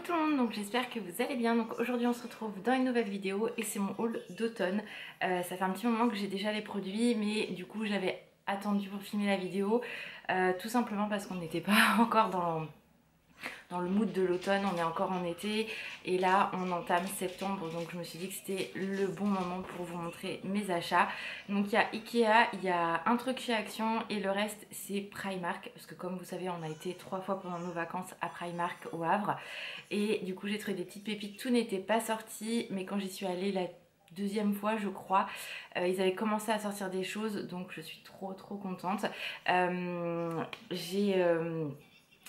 tout le monde, donc j'espère que vous allez bien. Donc aujourd'hui on se retrouve dans une nouvelle vidéo et c'est mon haul d'automne. Ça fait un petit moment que j'ai déjà les produits, mais du coup j'avais attendu pour filmer la vidéo, tout simplement parce qu'on n'était pas encore dans le mood de l'automne, on est encore en été et là on entame septembre, donc je me suis dit que c'était le bon moment pour vous montrer mes achats. Donc il y a Ikea, il y a un truc chez Action et le reste c'est Primark, parce que comme vous savez on a été 3 fois pendant nos vacances à Primark au Havre et du coup j'ai trouvé des petites pépites. Tout n'était pas sorti, mais quand j'y suis allée la deuxième fois je crois, ils avaient commencé à sortir des choses, donc je suis trop contente.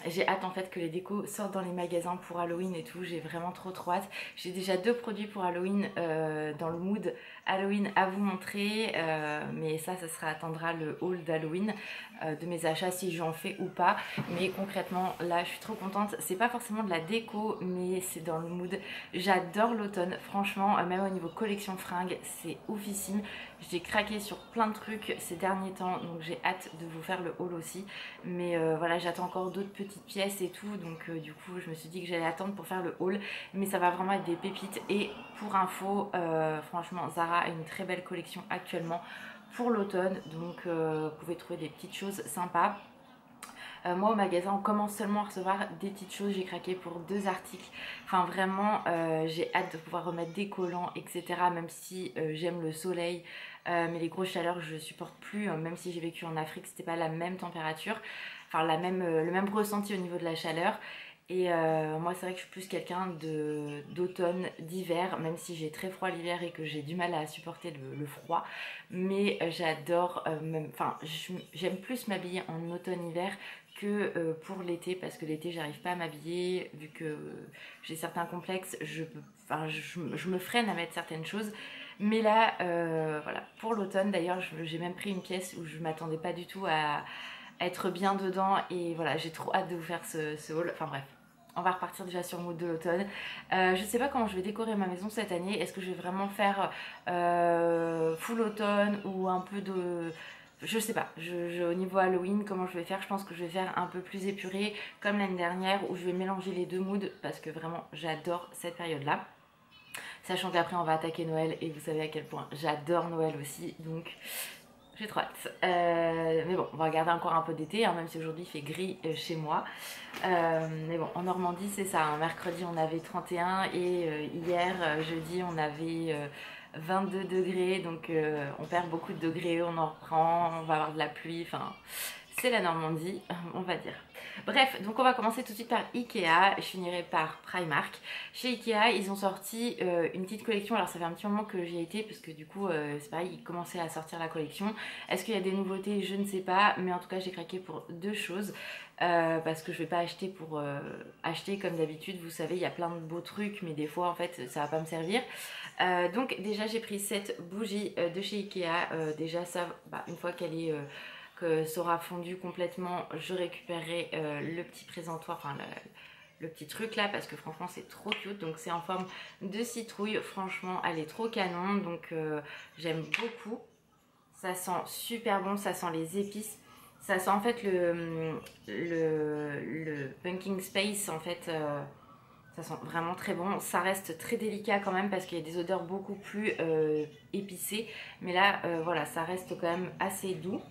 J'ai hâte en fait que les décos sortent dans les magasins pour Halloween et tout, j'ai vraiment trop hâte. J'ai déjà 2 produits pour Halloween dans le mood Halloween à vous montrer, mais ça attendra le haul d'Halloween de mes achats si j'en fais ou pas. Mais concrètement là je suis trop contente, c'est pas forcément de la déco mais c'est dans le mood. J'adore l'automne, franchement, même au niveau collection fringues c'est oufissime. J'ai craqué sur plein de trucs ces derniers temps, donc j'ai hâte de vous faire le haul aussi. Mais voilà, j'attends encore d'autres petites pièces et tout, donc du coup je me suis dit que j'allais attendre pour faire le haul, mais ça va vraiment être des pépites. Et pour info, franchement Zara a une très belle collection actuellement pour l'automne, donc vous pouvez trouver des petites choses sympas. Moi au magasin on commence seulement à recevoir des petites choses, j'ai craqué pour 2 articles, enfin vraiment j'ai hâte de pouvoir remettre des collants etc, même si j'aime le soleil, mais les grosses chaleurs je supporte plus, même si j'ai vécu en Afrique c'était pas la même température, enfin le même ressenti au niveau de la chaleur. Et moi c'est vrai que je suis plus quelqu'un d'automne, d'hiver, même si j'ai très froid l'hiver et que j'ai du mal à supporter le froid. Mais j'adore, enfin j'aime plus m'habiller en automne-hiver que pour l'été, parce que l'été j'arrive pas à m'habiller, vu que j'ai certains complexes, je me freine à mettre certaines choses. Mais là, voilà, pour l'automne d'ailleurs j'ai même pris une pièce où je m'attendais pas du tout à être bien dedans, et voilà j'ai trop hâte de vous faire ce haul. Enfin bref, on va repartir déjà sur le mood de l'automne. Je sais pas comment je vais décorer ma maison cette année. Est-ce que je vais vraiment faire full automne ou un peu de... Je sais pas, au niveau Halloween, comment je vais faire. Je pense que je vais faire un peu plus épuré comme l'année dernière, où je vais mélanger les deux moods, parce que vraiment j'adore cette période-là. Sachant qu'après on va attaquer Noël, et vous savez à quel point j'adore Noël aussi, donc j'ai trop hâte. Mais bon, on va regarder encore un peu d'été, hein, même si aujourd'hui il fait gris chez moi. Mais bon, en Normandie c'est ça, hein. Mercredi on avait 31 et hier jeudi on avait 22 degrés, donc on perd beaucoup de degrés, on en reprend, on va avoir de la pluie, enfin c'est la Normandie on va dire. Bref, donc on va commencer tout de suite par Ikea, je finirai par Primark. Chez Ikea ils ont sorti une petite collection, alors ça fait un petit moment que j'y ai été, parce que du coup c'est pareil, ils commençaient à sortir la collection. Est-ce qu'il y a des nouveautés? Je ne sais pas, mais en tout cas j'ai craqué pour 2 choses. Parce que je vais pas acheter pour acheter comme d'habitude, vous savez il y a plein de beaux trucs mais des fois en fait ça va pas me servir. Donc déjà j'ai pris cette bougie de chez Ikea. Déjà ça, une fois qu'elle est que ça aura fondu complètement, je récupérerai le petit présentoir, enfin le petit truc là, parce que franchement c'est trop cute. Donc c'est en forme de citrouille, franchement elle est trop canon, donc j'aime beaucoup. Ça sent super bon, ça sent les épices. Ça sent en fait le pumpkin space en fait, ça sent vraiment très bon. Ça reste très délicat quand même parce qu'il y a des odeurs beaucoup plus épicées. Mais là voilà, ça reste quand même assez doux.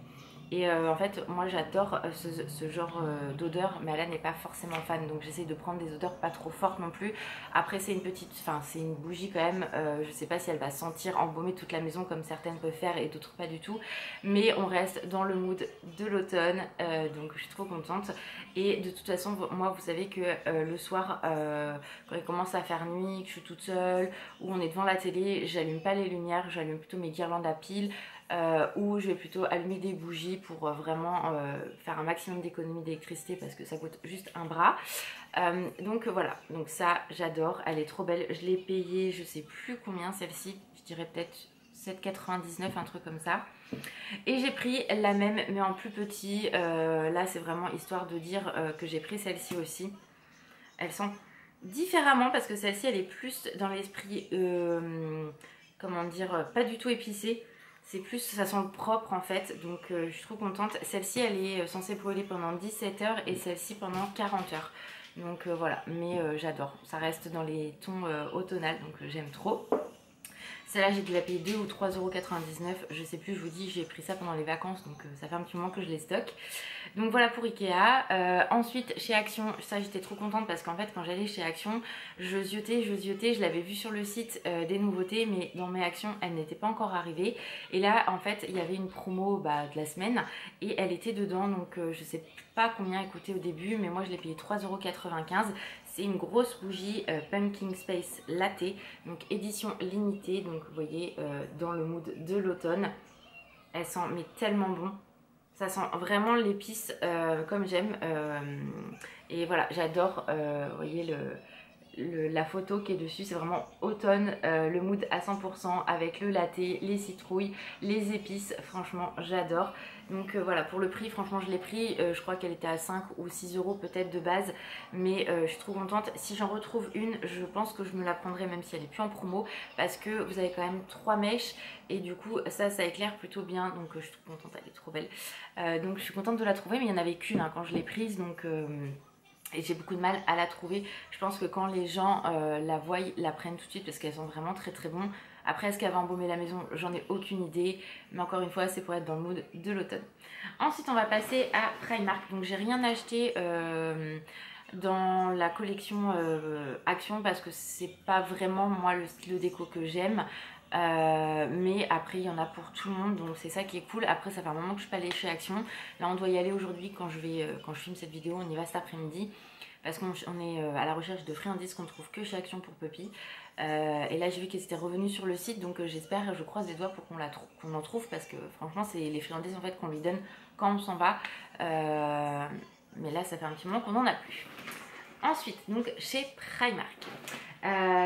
Et en fait moi j'adore ce genre d'odeur, mais Alan n'est pas forcément fan, donc j'essaie de prendre des odeurs pas trop fortes non plus. Après c'est une petite, enfin c'est une bougie quand même, je sais pas si elle va sentir embaumer toute la maison comme certaines peuvent faire et d'autres pas du tout, mais on reste dans le mood de l'automne, donc je suis trop contente. Et de toute façon moi vous savez que le soir quand il commence à faire nuit, que je suis toute seule ou on est devant la télé, j'allume pas les lumières, j'allume plutôt mes guirlandes à piles. Ou je vais plutôt allumer des bougies pour vraiment faire un maximum d'économie d'électricité, parce que ça coûte juste un bras. Donc voilà, donc ça j'adore, elle est trop belle. Je l'ai payée, je sais plus combien celle-ci, je dirais peut-être 7,99, un truc comme ça. Et j'ai pris la même mais en plus petit. Là c'est vraiment histoire de dire que j'ai pris celle-ci aussi. Elles sont différemment, parce que celle-ci elle est plus dans l'esprit comment dire, pas du tout épicée. C'est plus, ça sent le propre en fait, donc je suis trop contente. Celle-ci elle est censée brûler pendant 17 heures et celle-ci pendant 40 heures. Donc voilà, mais j'adore. Ça reste dans les tons automnales, donc j'aime trop. Celle-là, j'ai dû la payer 2 ou 3,99 €. Je sais plus, je vous dis, j'ai pris ça pendant les vacances, donc ça fait un petit moment que je les stocke. Donc voilà pour Ikea. Ensuite, chez Action, ça j'étais trop contente parce qu'en fait, quand j'allais chez Action, je ziotais, je l'avais vu sur le site des nouveautés, mais dans mes actions, elles n'étaient pas encore arrivées. Et là, en fait, il y avait une promo de la semaine et elle était dedans, donc je sais pas combien elle coûtait au début, mais moi je l'ai payé 3,95 €. C'est une grosse bougie Pumpkin Space Latte, donc édition limitée, donc vous voyez dans le mood de l'automne. Elle sent mais tellement bon, ça sent vraiment l'épice comme j'aime. Et voilà, j'adore, vous voyez la photo qui est dessus, c'est vraiment automne, le mood à 100% avec le latte, les citrouilles, les épices, franchement j'adore. Donc voilà, pour le prix, franchement je l'ai pris, je crois qu'elle était à 5 ou 6 € peut-être de base, mais je suis trop contente. Si j'en retrouve une, je pense que je me la prendrai même si elle est plus en promo, parce que vous avez quand même 3 mèches et du coup ça éclaire plutôt bien, donc je suis trop contente, elle est trop belle. Donc je suis contente de la trouver, mais il n'y en avait qu'une quand je l'ai prise, donc... et j'ai beaucoup de mal à la trouver. Je pense que quand les gens la voient, la prennent tout de suite parce qu'elles sont vraiment très très bonnes. Après, est-ce qu'elle va embaumer la maison? J'en ai aucune idée. Mais encore une fois, c'est pour être dans le mood de l'automne. Ensuite, on va passer à Primark. Donc, j'ai rien acheté dans la collection Action parce que c'est pas vraiment moi le style de déco que j'aime. Mais après il y en a pour tout le monde, donc c'est ça qui est cool. Après ça fait un moment que je suis pas allée chez Action. Là on doit y aller aujourd'hui quand je filme cette vidéo. On y va cet après-midi parce qu'on est à la recherche de friandises qu'on ne trouve que chez Action pour Puppy. Et là j'ai vu qu'elles étaient revenues sur le site, donc j'espère, je croise les doigts pour qu'on en trouve, parce que franchement c'est les friandises en fait qu'on lui donne quand on s'en va. Mais là ça fait un petit moment qu'on n'en a plus. Ensuite, donc chez Primark.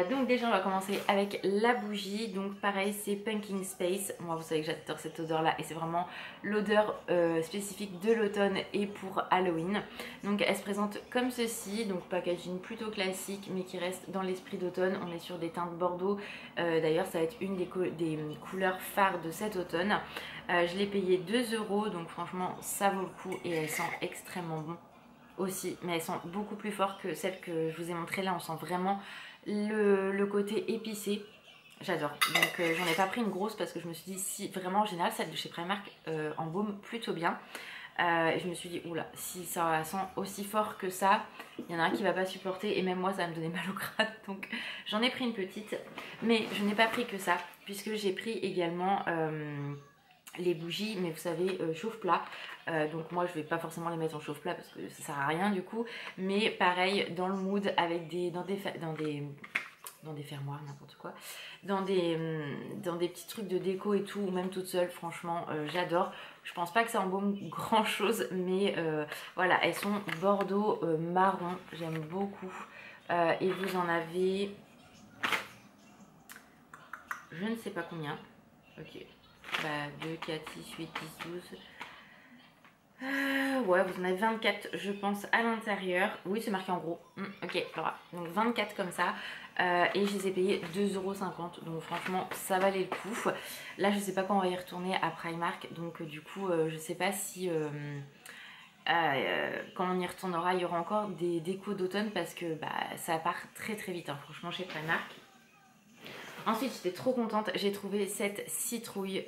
Donc déjà on va commencer avec la bougie. Donc pareil, c'est Pumpkin Space. Moi vous savez que j'adore cette odeur là et c'est vraiment l'odeur spécifique de l'automne et pour Halloween. Donc elle se présente comme ceci, donc packaging plutôt classique mais qui reste dans l'esprit d'automne. On est sur des teintes bordeaux. D'ailleurs ça va être une des couleurs phares de cet automne. Je l'ai payé 2 €, donc franchement ça vaut le coup et elle sent extrêmement bon aussi, mais elles sont beaucoup plus fortes que celles que je vous ai montrées là. On sent vraiment le côté épicé. J'adore. Donc j'en ai pas pris une grosse parce que je me suis dit, si vraiment en général celle de chez Primark embaume plutôt bien. Et je me suis dit, oula, si ça sent aussi fort que ça, il y en a un qui va pas supporter et même moi ça va me donner mal au crâne. Donc j'en ai pris une petite, mais je n'ai pas pris que ça puisque j'ai pris également les bougies, mais vous savez, chauffe-plat. Donc moi je vais pas forcément les mettre en chauffe-plat parce que ça sert à rien du coup, mais pareil dans le mood avec dans des fermoirs, n'importe quoi, dans des petits trucs de déco et tout, ou même toute seule, franchement j'adore. Je pense pas que ça embaume grand chose, mais voilà, elles sont bordeaux marron, j'aime beaucoup. Et vous en avez, je ne sais pas combien. Ok, 2, 4, 6, 8, 10, 12. Ouais, vous en avez 24 je pense à l'intérieur. Oui, c'est marqué en gros. Ok, Laura. Donc 24 comme ça. Et je les ai payés 2,50 €. Donc franchement, ça valait le coup. Là, je sais pas quand on va y retourner à Primark. Donc du coup, je sais pas si... quand on y retournera, il y aura encore des décos d'automne parce que ça part très très vite, hein, franchement, chez Primark. Ensuite, j'étais trop contente, j'ai trouvé cette citrouille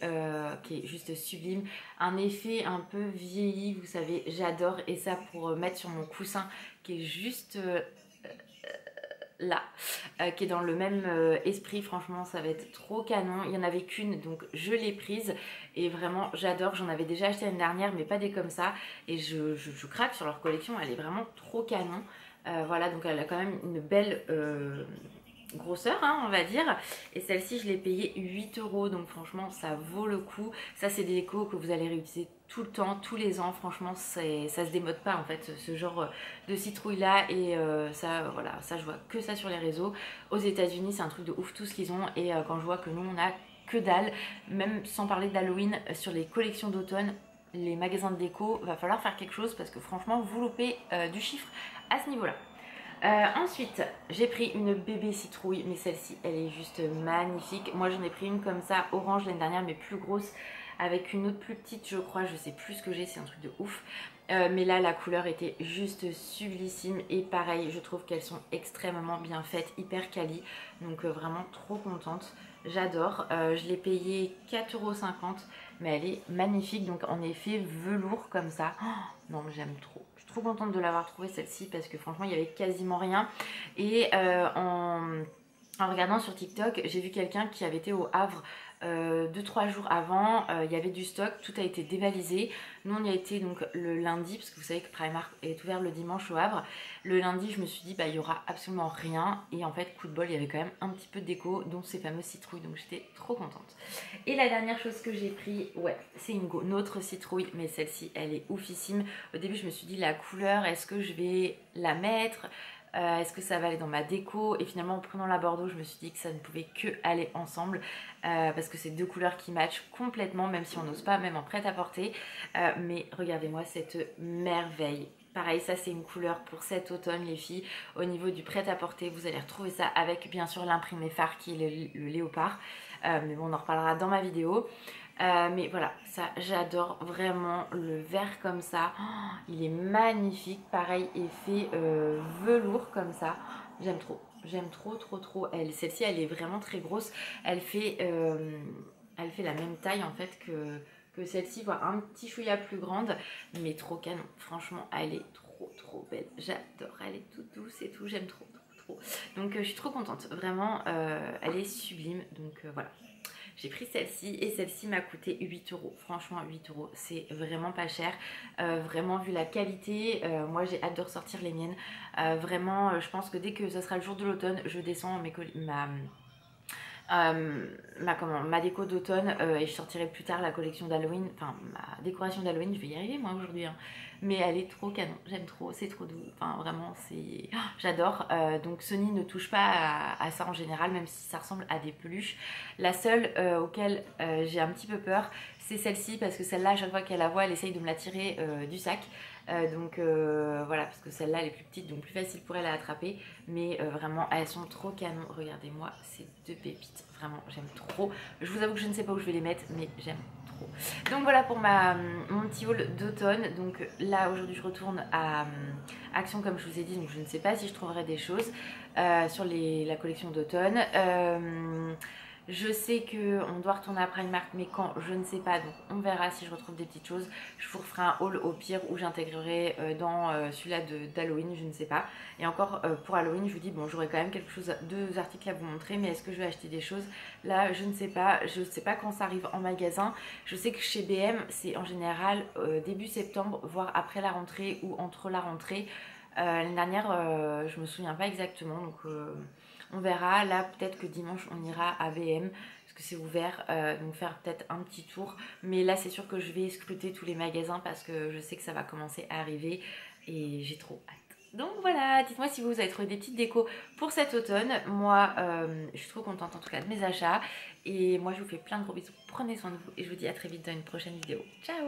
qui est juste sublime. Un effet un peu vieilli, vous savez, j'adore. Et ça pour mettre sur mon coussin qui est juste là, qui est dans le même esprit. Franchement, ça va être trop canon. Il n'y en avait qu'une, donc je l'ai prise. Et vraiment, j'adore. J'en avais déjà acheté l'année dernière, mais pas des comme ça. Et je craque sur leur collection, elle est vraiment trop canon. Voilà, donc elle a quand même une belle... grosseur, hein, on va dire. Et celle-ci je l'ai payée 8 €, donc franchement ça vaut le coup. Ça c'est des décos que vous allez réutiliser tout le temps, tous les ans. Franchement ça se démode pas en fait, ce genre de citrouille là. Et ça voilà, ça je vois que ça sur les réseaux. Aux États-Unis c'est un truc de ouf tout ce qu'ils ont. Et quand je vois que nous on a que dalle, même sans parler d'Halloween, sur les collections d'automne, les magasins de déco, va falloir faire quelque chose parce que franchement vous loupez du chiffre à ce niveau là. Ensuite, j'ai pris une bébé citrouille, mais celle-ci, elle est juste magnifique. Moi, j'en ai pris une comme ça, orange l'année dernière, mais plus grosse, avec une autre plus petite je crois, je sais plus ce que j'ai, c'est un truc de ouf. Mais là la couleur était juste sublissime et pareil je trouve qu'elles sont extrêmement bien faites, hyper quali, donc vraiment trop contente, j'adore. Je l'ai payée 4,50 € mais elle est magnifique, donc en effet velours comme ça. Oh, non mais j'aime trop, je suis trop contente de l'avoir trouvée celle-ci parce que franchement il y avait quasiment rien. Et en regardant sur TikTok, j'ai vu quelqu'un qui avait été au Havre 2-3 jours avant, il y avait du stock, tout a été dévalisé. Nous on y a été donc le lundi, parce que vous savez que Primark est ouvert le dimanche au Havre. Le lundi je me suis dit bah il y aura absolument rien, et en fait coup de bol il y avait quand même un petit peu de déco, dont ces fameuses citrouilles, donc j'étais trop contente. Et la dernière chose que j'ai pris, ouais c'est une autre citrouille, mais celle-ci elle est oufissime. Au début je me suis dit la couleur, est-ce que je vais la mettre, est-ce que ça va aller dans ma déco, et finalement en prenant la Bordeaux je me suis dit que ça ne pouvait que aller ensemble, parce que c'est deux couleurs qui matchent complètement, même si on n'ose pas, même en prêt-à-porter. Mais regardez-moi cette merveille. Pareil, ça c'est une couleur pour cet automne les filles. Au niveau du prêt-à-porter, vous allez retrouver ça avec bien sûr l'imprimé phare qui est le léopard. Mais bon, on en reparlera dans ma vidéo. Mais voilà, ça j'adore vraiment le vert comme ça. Oh, il est magnifique, pareil effet velours comme ça. J'aime trop, j'aime trop trop trop. Celle-ci elle est vraiment très grosse. Elle fait la même taille en fait que celle-ci, voire un petit chouïa plus grande, mais trop canon. Franchement, elle est trop trop belle. J'adore, elle est toute douce et tout, j'aime trop trop trop. Donc je suis trop contente, vraiment, elle est sublime. Donc voilà. J'ai pris celle-ci et celle-ci m'a coûté 8 €. Franchement 8 €, c'est vraiment pas cher. Vraiment vu la qualité, moi j'ai hâte de ressortir les miennes. Vraiment je pense que dès que ce sera le jour de l'automne, je descends ma déco d'automne, et je sortirai plus tard la collection d'Halloween, enfin ma décoration d'Halloween, je vais y arriver moi aujourd'hui, hein. Mais elle est trop canon, j'aime trop, c'est trop doux, enfin vraiment c'est... Oh, j'adore. Donc Sony ne touche pas à ça en général, même si ça ressemble à des peluches. La seule auquel j'ai un petit peu peur, c'est celle-ci, parce que celle-là à chaque fois qu'elle la voit, elle essaye de me la tirer du sac. Donc voilà, parce que celle-là elle est plus petite, donc plus facile pour elle à attraper. Mais vraiment elles sont trop canon, regardez-moi ces deux pépites, vraiment j'aime trop. Je vous avoue que je ne sais pas où je vais les mettre, mais j'aime trop. Donc voilà pour mon petit haul d'automne. Donc là aujourd'hui je retourne à Action comme je vous ai dit, donc je ne sais pas si je trouverai des choses sur la collection d'automne. Je sais qu'on doit retourner à Primark, mais quand, je ne sais pas, donc on verra si je retrouve des petites choses. Je vous referai un haul au pire où j'intégrerai dans celui-là d'Halloween, je ne sais pas. Et encore pour Halloween, je vous dis, bon, j'aurai quand même quelque chose, deux articles à vous montrer, mais est-ce que je vais acheter des choses? Là, je ne sais pas. Je ne sais pas quand ça arrive en magasin. Je sais que chez BM, c'est en général début septembre, voire après la rentrée ou entre la rentrée. L'année dernière, je me souviens pas exactement, donc on verra. Là peut-être que dimanche on ira à BM parce que c'est ouvert, donc faire peut-être un petit tour. Mais là c'est sûr que je vais scruter tous les magasins parce que je sais que ça va commencer à arriver et j'ai trop hâte. Donc voilà, dites-moi si vous avez trouvé des petites décos pour cet automne. Moi je suis trop contente en tout cas de mes achats. Et moi je vous fais plein de gros bisous, prenez soin de vous et je vous dis à très vite dans une prochaine vidéo. Ciao!